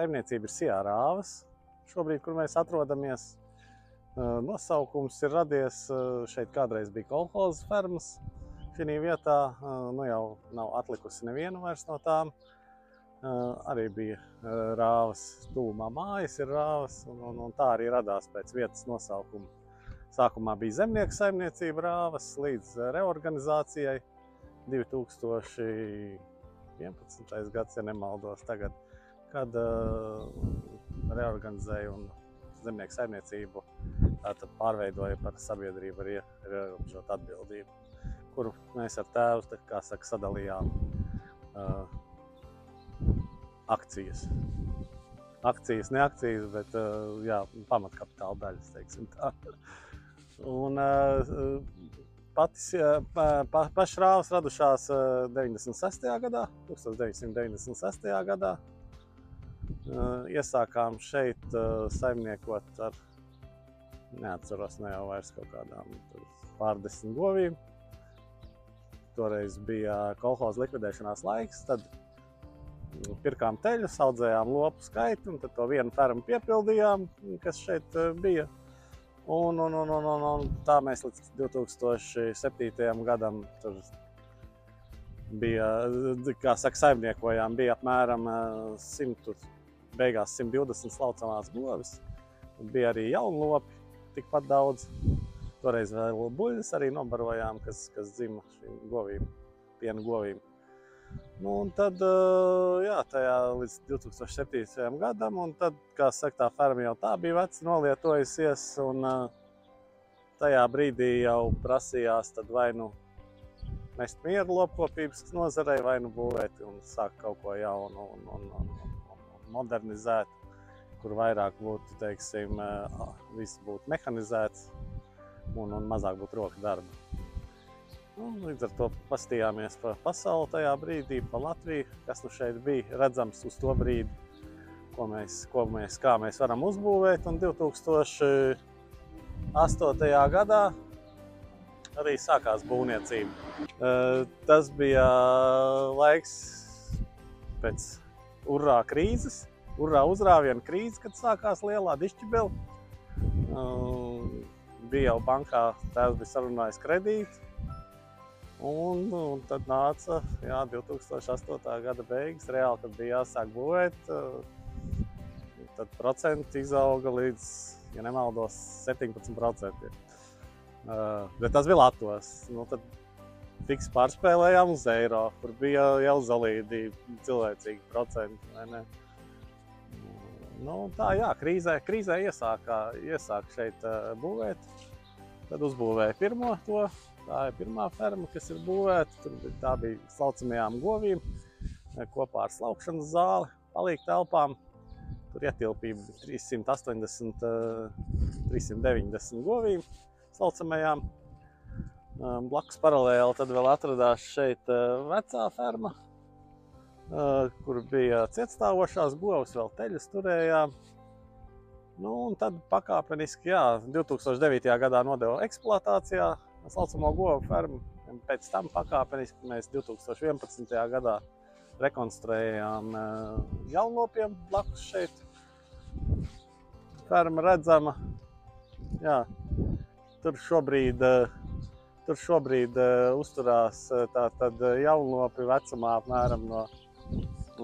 saimniecība ir Sijā Rāvas, šobrīd, kur mēs atrodamies. Nosaukums ir radies, šeit kādreiz bija kolhoza fermas. Šī vietā nu jau nav atlikusi neviena vairs no tām. Arī bija Rāvas, tuvumā mājas ir Rāvas, un tā arī radās pēc vietas nosaukuma. Sākumā bija zemnieku saimniecība Rāvas līdz reorganizācijai 2011. gads, ja nemaldos tagad, kad reorganizēja un zemnieku saimniecību tātad pārveidoja par sabiedrību ar ierobežotu atbildību, kuru mēs ar tēvu, kā saka, sadalījām akcijas. Akcijas, ne akcijas, bet jā, pamatkapitāla daļas, teiksim tā. Un pašas Rāvas radušās 1996. gadā. Iesākām šeit saimniekot ar, neatceros, ne jau vairs kaut kādām pārdesmit govīm. Toreiz bija kolhoza likvidēšanās laiks, tad pirkām teļus, audzējām lopu skaitu, un tad to vienu fermu piepildījām, kas šeit bija. Un tā mēs līdz 2007. gadam tur bija, kā saka, saimniekojām, bija apmēram 120 slaucamās govis. Bija arī jaunlopi, tikpat daudz. Toreiz vēl buļļas arī nobarojām, kas dzima šīm govīm, piena govīm. Nu, un tad, jā, tajā līdz 2007. gadam, un tad, kā saka, tā ferma jau tā bija veci nolietojusies, un tajā brīdī jau prasījās tad vai nu mest mieru lopkopības nozarei, vai nu būvēt un sākt kaut ko jaunu un modernizēt, kur vairāk būtu, teiksim, viss būtu mehanizēts un mazāk būtu roka darba. Līdz ar to pastījāmies pa pasauli tajā brīdī, pa Latviju, kas nu šeit bija redzams uz to brīdi, kā mēs varam uzbūvēt. Un 2008. gadā arī sākās būvniecība. Tas bija laiks pēc urrā krīzes, urrā uzrāviena krīze, kad sākās lielā dišķibele. Bija jau bankā, tēvs bija sarunājis kredītu. Un tad nāca 2008. gada beigas, reāli, kad bija jāsāk būvēt, tad procenti izauga līdz, ja nemaldos, 17%. Bet tas bija Latvijas. Nu, tad fiks pārspēlējām uz eiro, kur bija jau zolīdi cilvēcīgi procenti, vai ne? Nu, tā, jā, krīzē iesāka šeit būvēt, tad uzbūvēja pirmo to. Tā ir pirmā ferma, kas ir būvēta. Tā bija slaucamajām govīm, kopā ar slaukšanas zāli, palīgu telpām. Tur ietilpība 380, 390 govīm slaucamajām. Blakus paralēli tad vēl atradās šeit vecā ferma, kur bija cietstāvošās govs, vēl teļas turējām. Nu, un tad pakāpeniski, jā, 2009. gadā nodeva eksploatācijā slaucamo govu fermu. Pēc tam pakāpeniski mēs 2011. gadā rekonstruējām jaunlopiem blakus šeit. Ferma redzama. Jā, tur šobrīd uzturās tātad jaunlopi vecumā apmēram no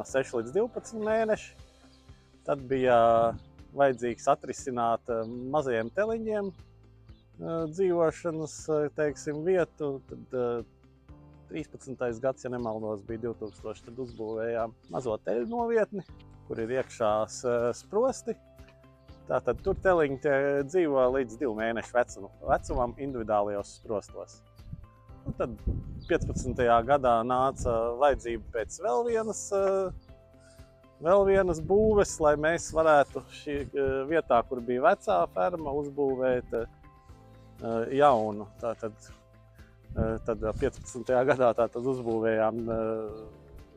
6 līdz 12 mēneši. Tad bija vajadzīgs atrisināt mazajiem teliņiem dzīvošanas, teiksim, vietu. Tad 13. gads, ja nemaldos, bija 2000, tad uzbūvējām mazo teļu novietni, kur ir iekšā sprosti. Tātad tur teliņi dzīvo līdz 2 mēnešu vecumam individuālajos sprostos. Un tad 15. gadā nāca vajadzība pēc vēl vienas būves, lai mēs varētu šī vietā, kur bija vecā ferma, uzbūvēt jaunu. Tad 15. gadā tātad uzbūvējām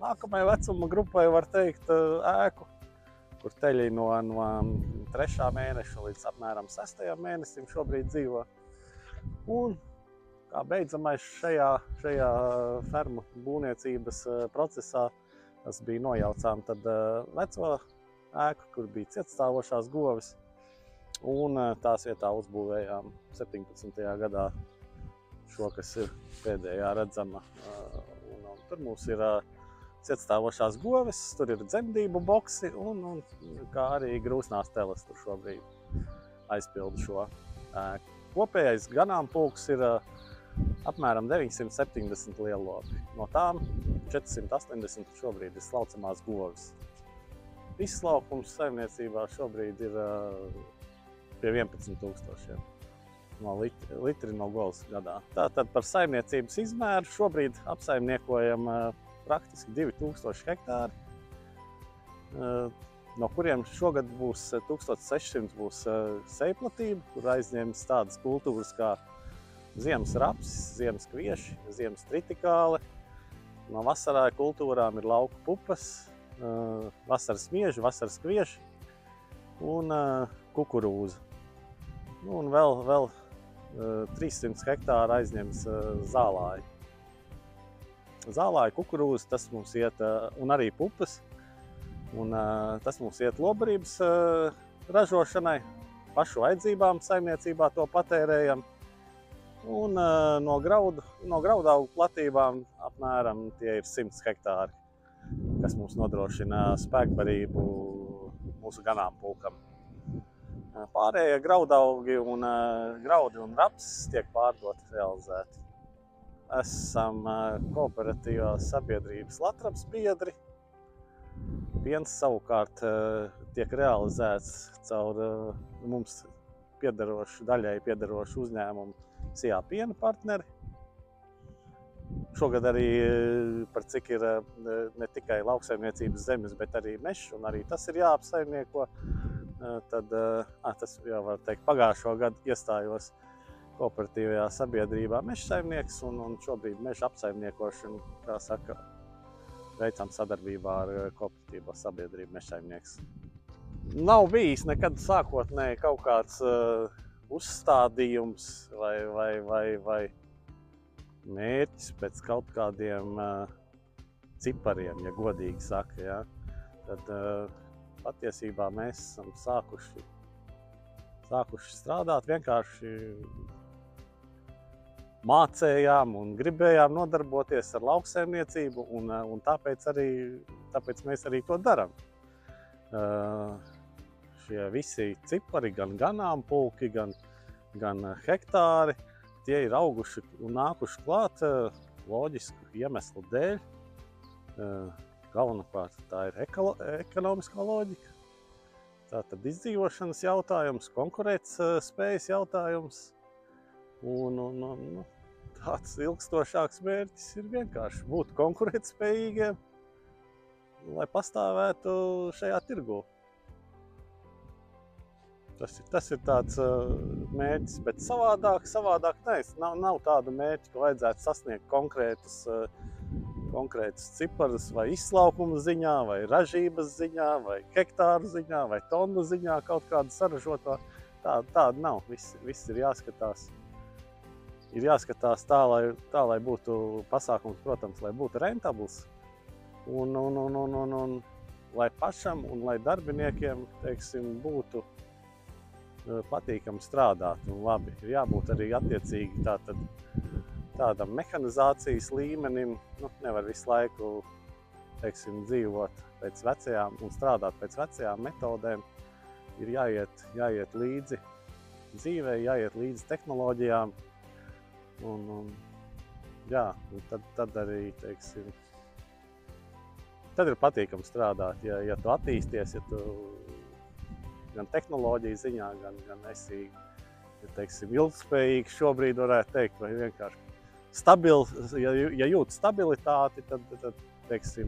nākamajai vecuma grupai, var teikt, ēku, kur teļi no 3. mēneša līdz apmēram 6. mēnesim šobrīd dzīvo. Un kā beidzamais šajā fermu būvniecības procesā, tas bija nojaucām tad veco ēku, kur bija cietstāvošās govis. Un tās vietā uzbūvējām 17. gadā šo, kas ir pēdējā redzama. Un tur mums ir cietstāvošās govis, tur ir dzemdību boksi un kā arī grūsnās teles tur šobrīd aizpildu šo ēku. Kopējais ganāmpulks ir apmēram 970 lielopi. No tām 480 šobrīd ir slaucamās govis. Izslaukums saimniecībā šobrīd ir pie 11 000 no litri no govs gadā. Tātad par saimniecības izmēru šobrīd apsaimniekojam praktiski 2000 hektāri, no kuriem šogad būs 1600 būs sejplatība, kur aizņems tādas kultūras kā ziemas rapsis, ziemas kvieši, ziemas tritikāli. No vasarāja kultūrām ir lauku pupas, vasaras mieži, vasaras kvieši un kukurūza. Un vēl 300 hektāri aizņems zālāji. Zālāji, kukurūza, tas mums iet, un arī pupas. Un tas mums iet lobarības ražošanai, pašu vajadzībām saimniecībā to patērējam. Un no graudaugu platībām apmēram tie ir 100 hektāri, kas mums nodrošina spēkbarību mūsu ganāmpulkam. Pārējie graudaugi un graudi un rapsis tiek pārdoti, realizēti. Esam kooperatīvās sabiedrības Latraps biedri. Piens savukārt tiek realizēts caur mums daļai piederošu uzņēmumu Sijā piena partneri. Šogad arī par cik ir ne tikai lauksaimniecības zemes, bet arī mežs, un arī tas ir jāapsaimnieko. Tad, tas jau var teikt, pagājušo gadu iestājos kooperatīvajā sabiedrībā mežsaimnieks, un šobrīd meža apsaimniekošanu, kā saka, veicam sadarbībā ar kooperatīvo sabiedrību mežsaimnieks. Nav bijis nekad sākotnēji kaut kāds uzstādījums vai mērķis pēc kaut kādiem cipariem, ja godīgi saka, ja. Tad patiesībā mēs esam sākuši strādāt, vienkārši mācējām un gribējām nodarboties ar lauksaimniecību, un tāpēc mēs arī to darām. Šie visi cipari, gan ganāmpulki, gan hektāri, tie ir auguši un nākuši klāt loģisku iemeslu dēļ. Galvenokārt tā ir ekonomiskā loģika. Tātad izdzīvošanas jautājums, konkurētspējas jautājums. Un tāds ilgstošāks mērķis ir vienkārši būt konkurētspējīgiem, lai pastāvētu šajā tirgū. Tas ir tāds mērķis, bet savādāk nav tādu mērķi, ka vajadzētu sasniegt konkrētus ciparus vai izslaukuma ziņā, vai ražības ziņā, vai hektāru ziņā, vai tonu ziņā kaut kādu saražoto. Tāda nav. Viss ir jāskatās. Ir jāskatās tā, lai būtu pasākums, protams, lai būtu rentabls. Un lai pašam un lai darbiniekiem, teiksim, būtu patīkami strādāt un labi. Ir jābūt arī attiecīgi tādam mehanizācijas līmenim. Nevar visu laiku, teiksim, dzīvot pēc vecajām un strādāt pēc vecajām metodēm. Ir jāiet līdzi dzīvei, jāiet līdzi tehnoloģijām. Tad arī, teiksim, tad ir patīkami strādāt, ja tu attīsties, ja tu gan tehnoloģiju ziņā, gan esi, teiksim, ilgspējīgs šobrīd varētu teikt, vai vienkārši stabils, ja jūt stabilitāti, tad teiksim,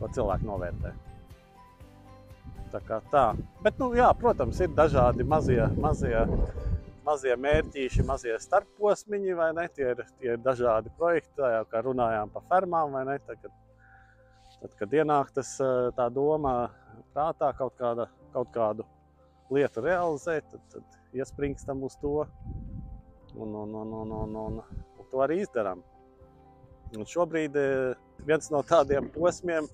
to cilvēku novērtē. Tā kā tā. Bet, protams, ir dažādi mazie mērķīši, mazie starpposmiņi, vai ne? Tie ir dažādi projekti, jau kā runājām par fermām, vai ne? Tad, kad ienāk tā doma prātā kaut kādu lietu realizēt, tad iespringstam uz to un to arī izdarām. Un šobrīd viens no tādiem posmiem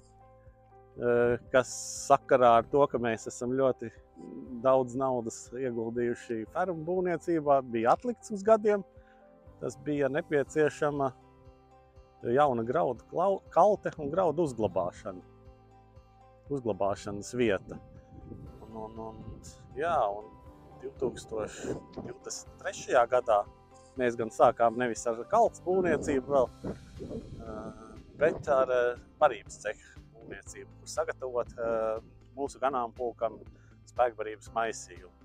kas sakarā ar to, ka mēs esam ļoti daudz naudas ieguldījuši fermu būvniecībā, bija atlikts uz gadiem. Tas bija nepieciešama jauna graudu kalte un graudu uzglabāšanas vieta. Un 2023. gadā mēs gan sākām nevis ar kaltes būvniecību vēl, bet ar barības ceha būvniecību, kur sagatavot mūsu ganāmpulkam spēkbarības maisījumu.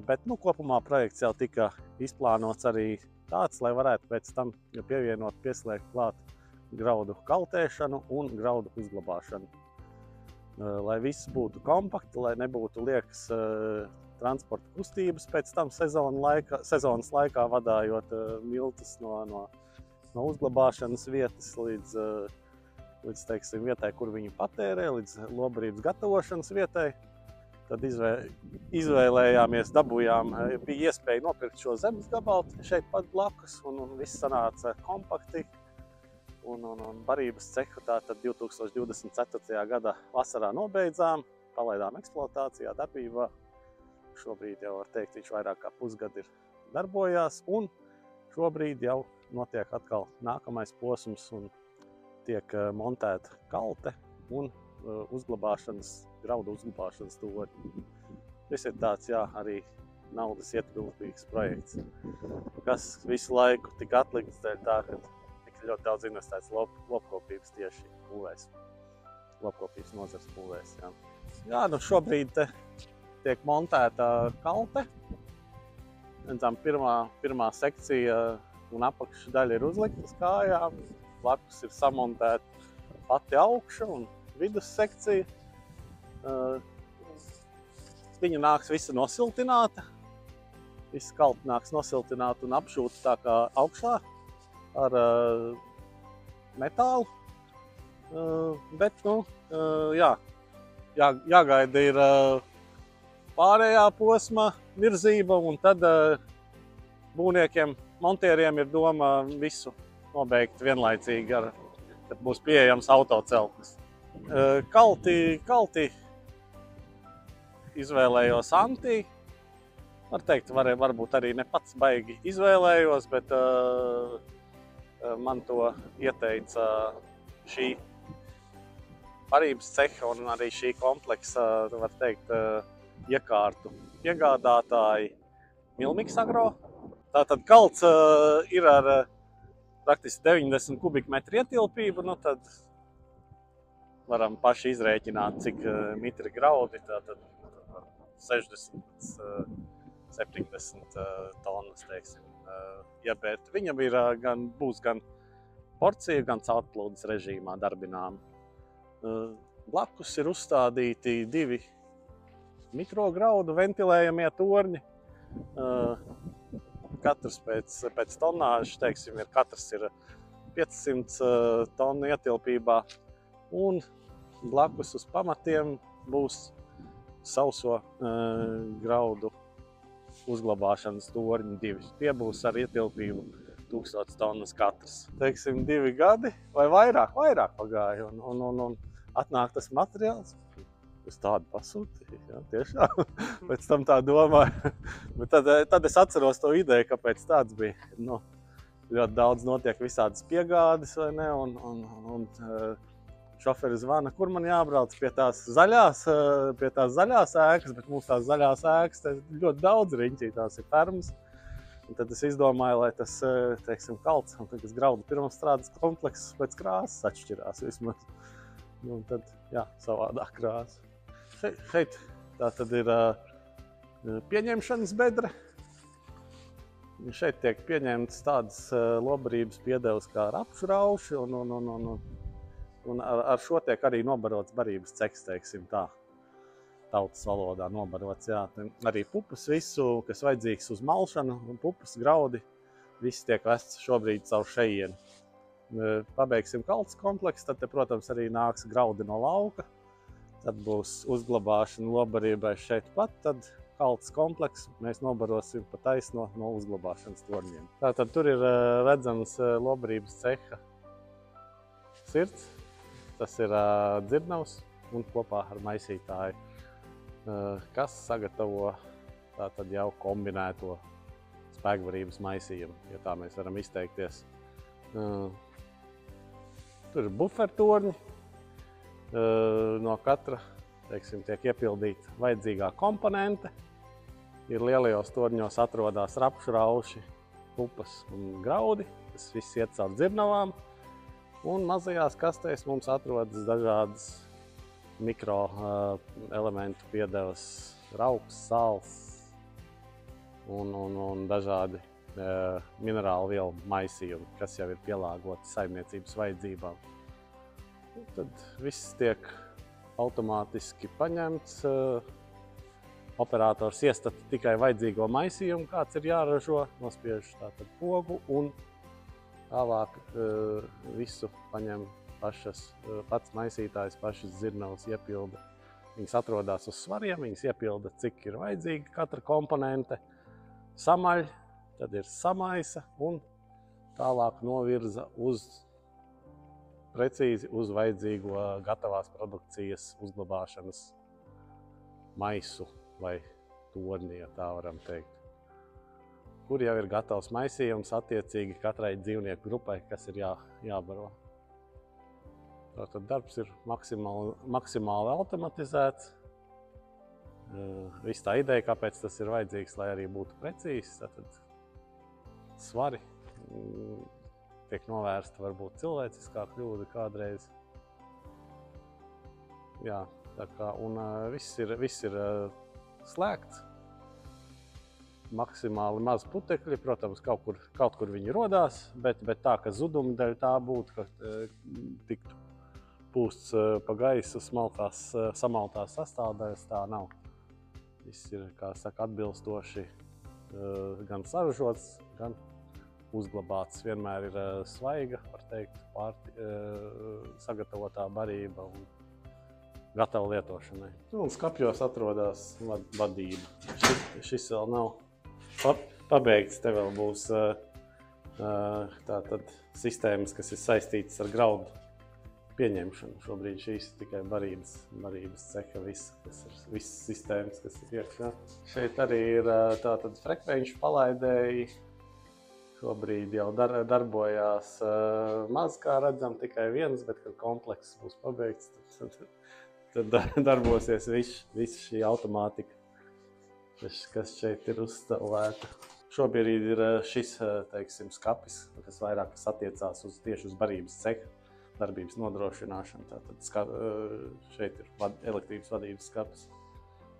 Bet kopumā projekts jau tika izplānots arī tāds, lai varētu pēc tam pieslēgt klāt graudu kaltēšanu un graudu uzglabāšanu. Lai viss būtu kompakti, lai nebūtu liekas transporta kustības pēc tam sezonas laikā vadājot miltus no uzglabāšanas vietas līdz teiksim, vietai, kur viņi patērē, līdz lobarības gatavošanas vietai. Tad izvēlējāmies, dabūjām, bija iespēja nopirkt šo zemes gabalu šeit pat blakus, un viss sanāca kompakti. Un barības cehu tātad 2024. gada vasarā nobeidzām, palaidām eksploatācijā, darbībā. Šobrīd jau var teikt, viņš vairāk kā pusgadu ir darbojās, un šobrīd jau notiek atkal nākamais posms un tiek montēta kalte un graudu uzglabāšanas torņi. Šis ir tāds, arī naudas ietilpīgs projekts, kas visu laiku tika atlikts dēļ tā, ka ļoti daudz investēts lopkopības tieši būvēs, lopkopības nozars būvēs. Šobrīd tiek montēta kalte. Pirmā sekcija un apakša daļa ir uzlikta uz kājām, blakus ir samontēta pati augša un vidus sekcija. Viņa nāks visa nosiltināta, visa kalte nāks nosiltināta un apšūta tā kā augšā ar metālu, bet, jāgaida ir pārējā posma virzība, un tad būvniekiem, montieriem ir doma visu nobeigt vienlaicīgi, kad būs pieejams autoceltnis. Kalti izvēlējos Antī. Var teikt, varbūt arī ne pats baigi izvēlējos, bet man to ieteica šī barības ceha un arī šī kompleksa, var teikt, iekārtu piegādātāji Milmiks Agro. Tātad kalts ir ar praktiski 90 kubikmetru ietilpību, tad varam paši izrēķināt, cik mitri graudi, tātad 60–70 tonnas, teiksim. Bet viņam būs gan porcija, gan caurplūdes režīmā darbinām. Blakus ir uzstādīti 2 mikrograudu ventilējamie torņi. Katrs pēc tonnāžas, teiksim, katrs ir 500 tonu ietilpībā. Un blakus uz pamatiem būs sauso graudu uzglabāšanas torņi 2. Tie būs ar ietilpību 1000 tonnas katrs. Teiksim, 2 gadi vai vairāk pagāja un atnāk tas materiāls. Es tādu pasūtīju, tiešām. Pēc tam tā domāju. Bet tad es atceros to ideju, kāpēc tāds bija. Ļoti daudz notiek visādas piegādes, vai ne? Un šoferi zvana, kur man jābrauc pie tās zaļās ēkas, bet mums tās zaļās ēkas ļoti daudz riņķī, tās ir fermas. Un tad es izdomāju, lai tas, teiksim, kalts, un tas graudu pirmstrādes komplekss pēc krāsas atšķirās vismaz. Un tad, savādāk krāsa. Šeit tā tad ir pieņemšanas bedre. Šeit tiek pieņemtas tādas lobarības piedevas kā rapšu rauši, un ar šo tiek arī nobarots barības ceks, teiksim tā, tautas valodā nobarots, Arī pupas visu, kas vajadzīgs uz malšanu, un pupas graudi, viss tiek vests šobrīd caur šejienu. Pabeigsim kaltes kompleksu, tad, protams, arī nāks graudi no lauka. Tad būs uzglabāšana lobarībai šeit pat, tad kaltes kompleksu mēs nobarosim pa taisno no uzglabāšanas torņiem. Tātad tur ir redzams lobarības ceha sirds. tas ir dzirnavs un kopā ar maisītāju, kas sagatavo tātad jau kombinēto spēkvarības maisījumu, ja tā mēs varam izteikties. Tur ir bufertorņi, no katra, teiksim, tiek iepildīta vajadzīgā komponente. Ir lielajos torņos atrodas rapšu rauši, pupas un graudi, kas viss iet caur dzirnavām. Un mazajās kastēs mums atrodas dažādas mikroelementu piedevas, rauks, sāls un dažādi minerālu vielu maisījumi, kas jau ir pielāgoti saimniecības vajadzībām. Un tad viss tiek automātiski paņemts. Operators iestata tikai vajadzīgo maisījumu, kāds ir jāražo, nospiež tātad pogu un tālāk visu paņem pats maisītājs, pašas dzirnavas iepilda. Viņas atrodas uz svariem, viņas iepilda, cik ir vajadzīga katra komponente, samaļ, tad ir samaisa un tālāk novirza precīzi uz vajadzīgo gatavās produkcijas uzglabāšanas maisu vai torni, ja tā varam teikt. Kur jau ir gatavs maisījums attiecīgi katrai dzīvnieku grupai, kas ir jābaro. Tātad darbs ir maksimāli automatizēts. Viss tā ideja, kāpēc tas ir vajadzīgs, lai arī būtu precīzs. Tātad svari tiek novērsta varbūt cilvēciskā kļūda kādreiz. Jā, tā kā, un viss ir slēgts. Maksimāli maz putekļi, protams, kaut kur viņi rodās, bet tā, ka zuduma dēļ tā būtu, ka tiktu pūsts pa gaisu samaltās sastāvdaļas, tā nav. Viss ir, kā saka, atbilstoši gan saražots, gan uzglabāts. Vienmēr ir svaiga, var teikt, sagatavotā barība un gatava lietošanai. Un skapjos atrodas vadība. Šis vēl nav pabeigts, te vēl būs tātad sistēmas, kas ir saistītas ar graudu pieņemšanu. Šobrīd šīs tikai barības ceha, visas sistēmas, kas ir iekšā. Šeit arī ir tātad frekvenču palaidēji. Šobrīd jau darbojās maz, kā redzam, tikai viens, bet kad komplekss būs pabeigts, tad darbosies viss šī automātika, kas šeit ir uzstāvēta. Šobrīd ir šis, teiksim, skapis, kas vairāk attiecās tieši uz barības ceha darbības nodrošināšanu. Tātad šeit ir elektrības vadības skapis,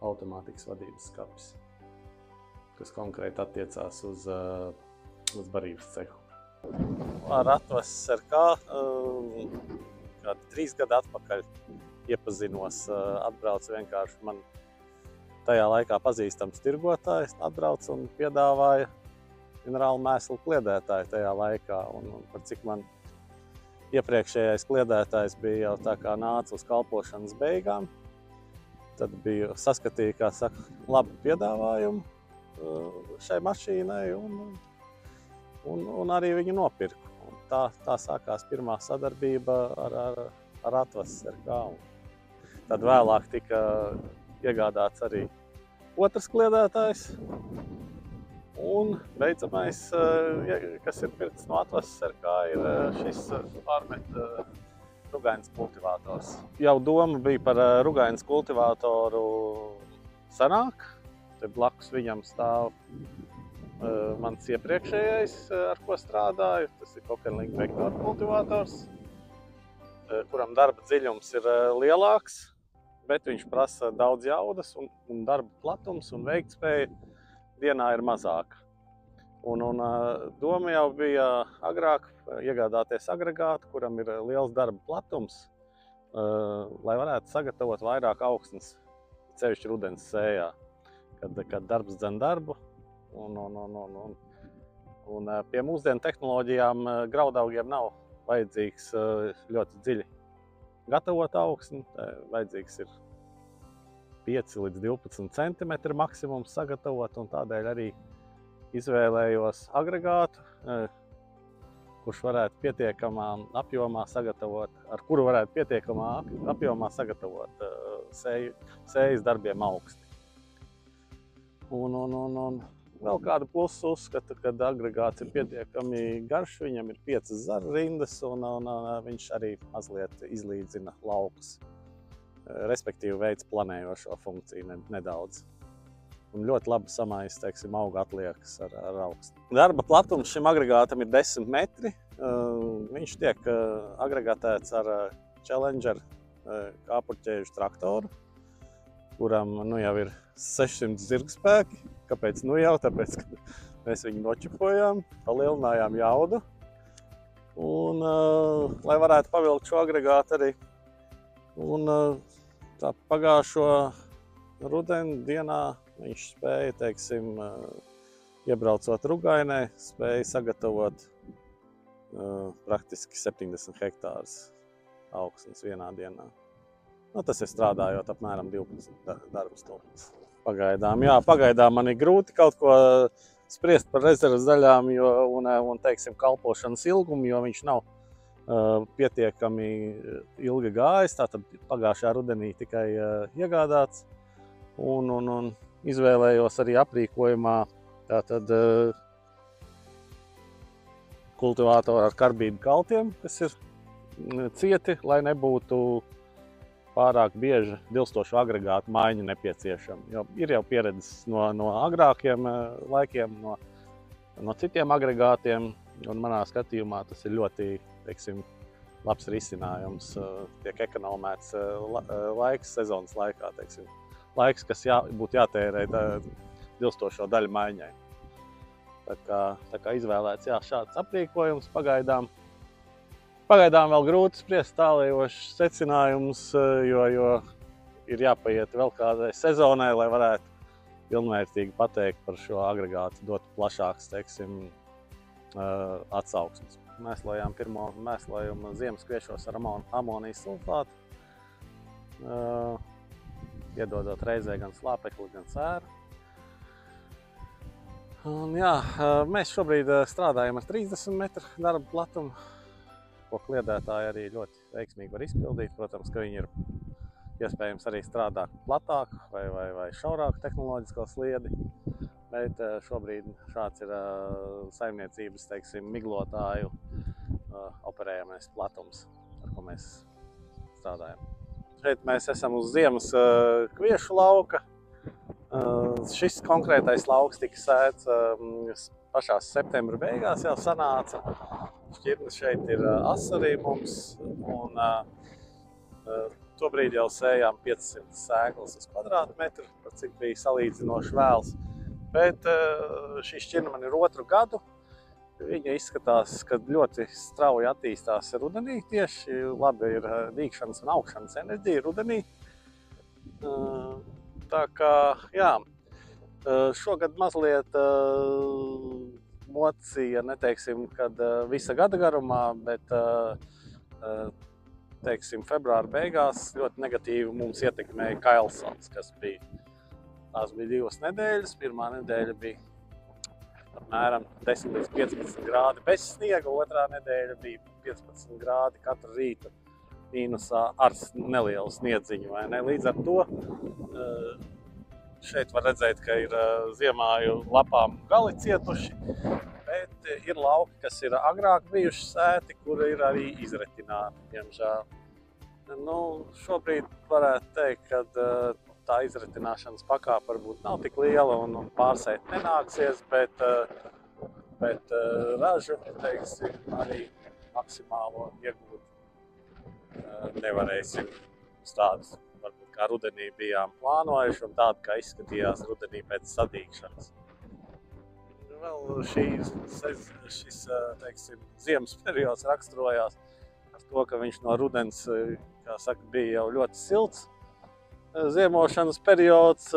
automātikas vadības skapis, kas konkrēti attiecās uz barības cehu. Ar Atvas SRK kādi 3 gadi atpakaļ iepazinos, atbrauca vienkārši man tajā laikā pazīstams tirgotājs, atbrauc un piedāvāja minerālu mēslu kliedētāju tajā laikā. Un par cik man iepriekšējais kliedētājs bija jau tā kā nāca uz kalpošanas beigām, tad biju saskatīju, kā saka, labu piedāvājumu šai mašīnai un arī viņu nopirku. Un tā sākās pirmā sadarbība ar Atvas SRK. Tad vēlāk tika iegādāts arī otrs kliedētājs. Un beidzamais, kas ir pirkts no Atvas SRK, ir šis pārmet rugainas kultivators. Jau doma bija par rugainas kultivatoru senāk. Te blakus viņam stāv mans iepriekšējais, ar ko strādāju. Tas ir Kokenlink vektora kultivators, kuram darba dziļums ir lielāks, bet viņš prasa daudz jaudas un darba platums un veiktspēja dienā ir mazāka. Un doma jau bija agrāk iegādāties agregātu, kuram ir liels darba platums, lai varētu sagatavot vairāk augsnes, cevišķi rudens sējā, kad darbs dzen darbu. Un pie mūsdienu tehnoloģijām graudaugiem nav vajadzīgs ļoti dziļi gatavot augsni. Vajadzīgs ir 5 līdz 12 centimetri maksimums sagatavot, un tādēļ arī izvēlējos agregātu, kurš varētu pietiekamā apjomā sagatavot, ar kuru varētu pietiekamā apjomā sagatavot sējas darbiem augsti. Un vēl kādu plusu uzskatu, kad agregāts ir pietiekami garš, viņam ir 5 zaru rindas un viņš arī mazliet izlīdzina laukus. Respektīvi veids planējošo funkciju nedaudz. Un ļoti labi samājas, teiksim, auga atliekas ar augstu. Darba platums šim agregātam ir 10 metri. Viņš tiek agregātēts ar Challenger kāpurķēžu traktoru, kuram jau ir 600 zirgspēki. Kāpēc? Tāpēc, ka mēs viņu nočipojām, palielinājām jaudu. Un, lai varētu pavilkt šo agregātu arī. Un tā pagājušo rudeni dienā viņš spēja, teiksim, iebraucot Rugainē, spēja sagatavot praktiski 70 hektārus augsnes vienā dienā. Tas ir strādājot apmēram 12 darba stundas. Pagaidām man ir grūti kaut ko spriest par rezerves daļām un teiksim, kalpošanas ilgumu, jo viņš nav pietiekami ilgi gājis. Tātad pagājušajā rudenī tikai iegādāts un izvēlējos arī aprīkojumā tātad kultivātoru ar karbīdu kaltiem, kas ir cieti, lai nebūtu pārāk bieži dilstošu agregātu maiņu nepieciešama. Jo ir jau pieredzes no agrākiem laikiem, no citiem agregātiem, un manā skatījumā tas ir ļoti, teiksim, labs risinājums. Tiek ekonomēts laiks sezonas laikā, teiksim. Laiks, kas būtu jātērē dilstošo daļu maiņai. Tā kā izvēlēts šāds aprīkojums pagaidām. Pagaidām vēl grūti spriest tālējošs secinājums, jo ir jāpaiet vēl kādai sezonai, lai varētu pilnvērtīgi pateikt par šo agregātu, dot plašāks, teiksim, atsauksmes. Mēslojām pirmo mēslojumu ziemas kviešos ar amonijas sulfātu, iedodot reizē gan slāpekli, gan sēru. Un, mēs šobrīd strādājam ar 30 metru darba platumu, ko kliedētāji arī ļoti veiksmīgi var izpildīt. Protams, ka viņi ir iespējams arī strādāt platāk vai šaurāku tehnoloģisko sliedi, bet šobrīd šāds ir saimniecības, teiksim, miglotāju operējamais platums, ar ko mēs strādājam. Šeit mēs esam uz ziemas kviešu lauka. Šis konkrētais lauks tika sēts pašās septembra beigās jau sanāca. Šķirnes šeit ir asarī mums, un tobrīd jau sējām 500 sēklas uz kvadrātmetru, par cik bija salīdzinoši vēls. Bet šī šķirne man ir 2. gadu. Viņa izskatās, ka ļoti strauji attīstās rudenī tieši. Labi ir dīkšanas un augšanas enerģija rudenī. Tā kā, šogad mazliet mocīja, neteiksim, kad visa gada garumā, bet, teiksim, februāra beigās ļoti negatīvi mums ietekmēja kailsals, kas bija. Tās bija 2 nedēļas. Pirmā nedēļa bija apmēram 10 līdz 15 grādi bez sniega, otrā nedēļa bija 15 grādi katru rītu mīnusā ar nelielu sniedziņu. Vai ne? Līdz ar to šeit var redzēt, ka ir ziemāju lapām gali cietuši, bet ir lauki, kas ir agrāk bijuši sēti, kuri ir arī izretināti, diemžēl. Šobrīd varētu teikt, ka tā izretināšanas pakāpe varbūt nav tik liela un pārsēt nenāksies, bet ražu, teiksim, arī maksimālo iegūt nevarēsim uz tādas, varbūt kā rudenī bijām plānojuši un tādu, kā izskatījās rudenī pēc sadīkšanas. Vēl šis, teiksim, ziemas periods raksturojās ar to, ka viņš no rudens, kā saka, bija jau ļoti silts. Ziemošanas periods,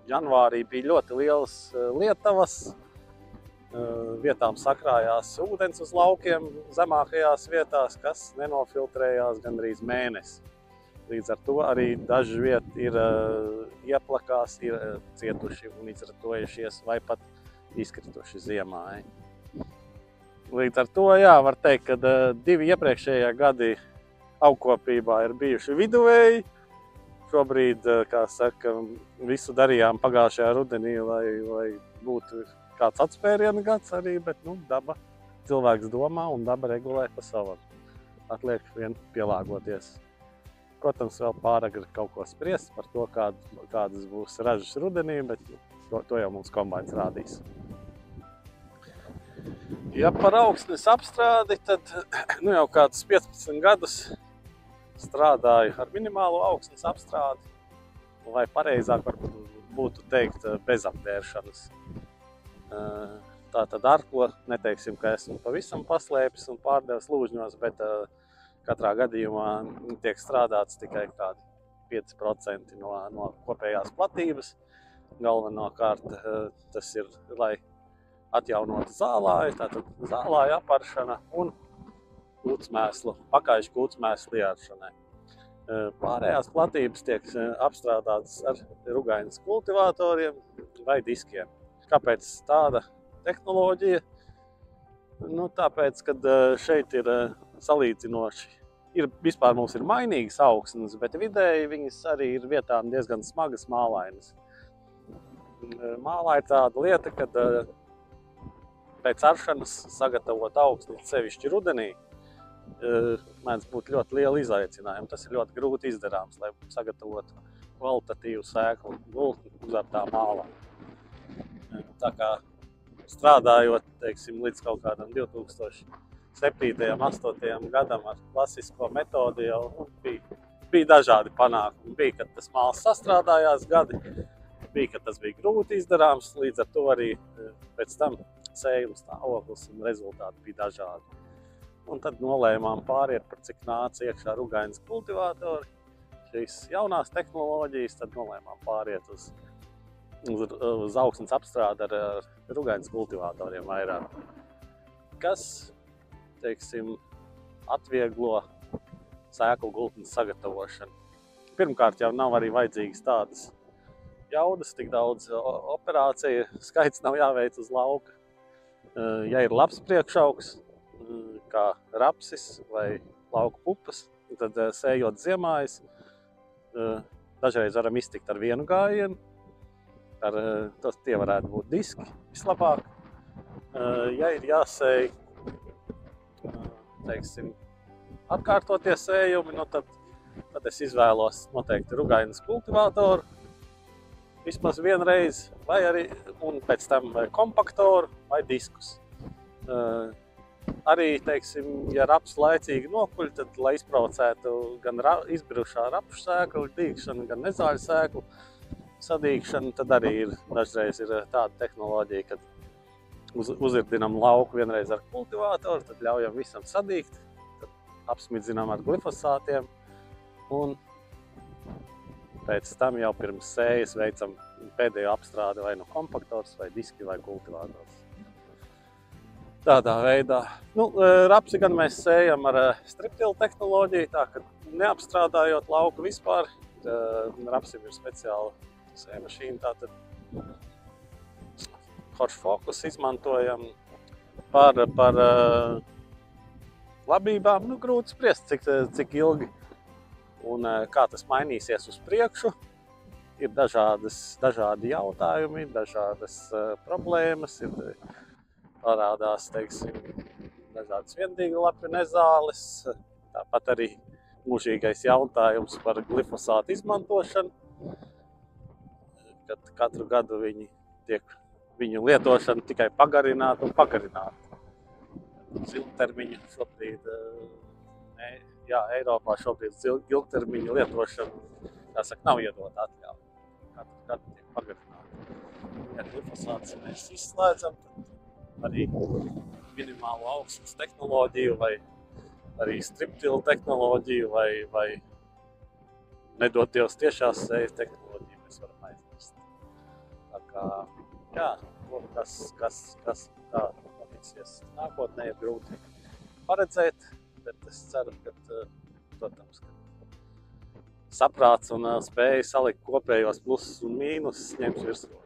janvārī bija ļoti lielas lietavas, vietām sakrājās ūdens uz laukiem zemākajās vietās, kas nenofiltrējās gandrīz mēnesi. Līdz ar to arī daži vieti ir ieplakās, ir cietuši un izratojušies vai pat izkrituši ziemā. Līdz ar to, jā, var teikt, ka 2 iepriekšējie gadi augkopībā ir bijuši viduvēji. Šobrīd, kā saka, visu darījām pagājušajā rudenī, lai būtu kāds atspēriena gads arī, bet daba cilvēks domā un daba regulē pa savam. Atliek vien pielāgoties. Protams, vēl pāragri kaut ko spriest par to, kādas būs ražas rudenī, bet to jau mums kombains rādīs. Ja par augsnes apstrādi, tad jau kādus 15 gadus strādāju ar minimālo augsnes apstrādi, vai pareizāk varbūt būtu teikt bez apdēršanas. Tātad ar ko neteiksim, ka esmu pavisam paslēpis un pārdevis lūžņos, bet katrā gadījumā tiek strādāts tikai kādi 5% no kopējās platības. Galvenokārt tas ir, lai atjaunotu zālāju, tātad zālāju aparšana un pakaišu kūtsmēslu iāršanai. Pārējās platības tiek apstrādātas ar rugainas kultivatoriem vai diskiem. Kāpēc tāda tehnoloģija? Tāpēc, kad šeit ir salīdzinoši, vispār mums ir mainīgas augsnes, bet vidēji viņas arī ir vietām diezgan smagas mālainas. Mālā ir tāda lieta, kad pēc aršanas sagatavot augsni, sevišķi rudenī, mēdz būt ļoti liela izaicinājuma. Tas ir ļoti grūti izdarāms, lai sagatavotu kvalitatīvu sēklu gultni uzaptā mālā. Tā kā strādājot, teiksim, līdz kaut kādam 2007. 2008. gadam ar klasisko metodi jau bija dažādi panākumi. Bija, kad tas māls sastrādājās gadi, bija, kad tas bija grūti izdarāms, līdz ar to arī pēc tam sējuma stāvoklis un rezultāti bija dažādi. Un tad nolēmām pāriet, par cik nāca iekšā rugainas kultivatori, šīs jaunās tehnoloģijas, tad nolēmām pāriet uz augsnes apstrādi ar rugainas kultivatoriem vairāk. Kas, teiksim, atvieglo sēklu gultnes sagatavošanu. Pirmkārt jau nav arī vajadzīgas tādas jaudas, tik daudz operāciju skaits nav jāveic uz lauka. Ja ir labs priekšaugs, kā rapsis vai lauku pupas, tad sējot ziemājas, dažreiz varam iztikt ar vienu gājienu. Tie varētu būt diski vislabāk. Ja ir jāsēj, teiksim, atkārtotie sējumi, tad es izvēlos noteikti rugainas kultivatoru vismaz vienreiz, vai arī, un pēc tam kompaktoru vai diskus. Arī, teiksim, ja raps laicīgi nokuļ, tad, lai izprovocētu gan izbirušā rapšu sēklu dīgšanu, gan nezāļu sēklu sadīgšanu, tad arī dažreiz ir tāda tehnoloģija, kad uzirdinam lauku vienreiz ar kultivatoru, tad ļaujam visam sadīgt, tad apsmidzinām ar glifosātiem un pēc tam jau pirms sējas veicam pēdējo apstrādi vai kompaktors, vai diski, vai kultivators. Tādā veidā. Rapsi gan mēs sējam ar striptilu tehnoloģiju, tā ka neapstrādājot lauku vispār. Rapsim ir speciāla sējmašīna, tātad Horš Focus izmantojam par labībām. Grūti spriest, cik ilgi un kā tas mainīsies uz priekšu. Ir dažādi jautājumi, dažādas problēmas, parādās, teiksim, dažādas viendīglapi nezāles, tāpat arī mūžīgais jautājums par glifosātu izmantošanu, kad katru gadu viņu lietošana tikai pagarināta un pagarināta. Ilgtermiņa šobrīd, Eiropā šobrīd ilgtermiņa lietošana, jāsaka, nav iedota atļauja. Katru gadu tiek pagarināta. Ja glifosāts mēs izslēdzam, tad arī minimālo augsnes tehnoloģiju vai arī striptilu tehnoloģiju vai nedot Dievs tiešās sējas tehnoloģiju mēs varam aizmirst. Tā kā, kā notiksies nākotnē ir grūti paredzēt, bet es ceru, ka, protams, saprāts un spēja salikt kopējos plusus un mīnusus ņems virsroku.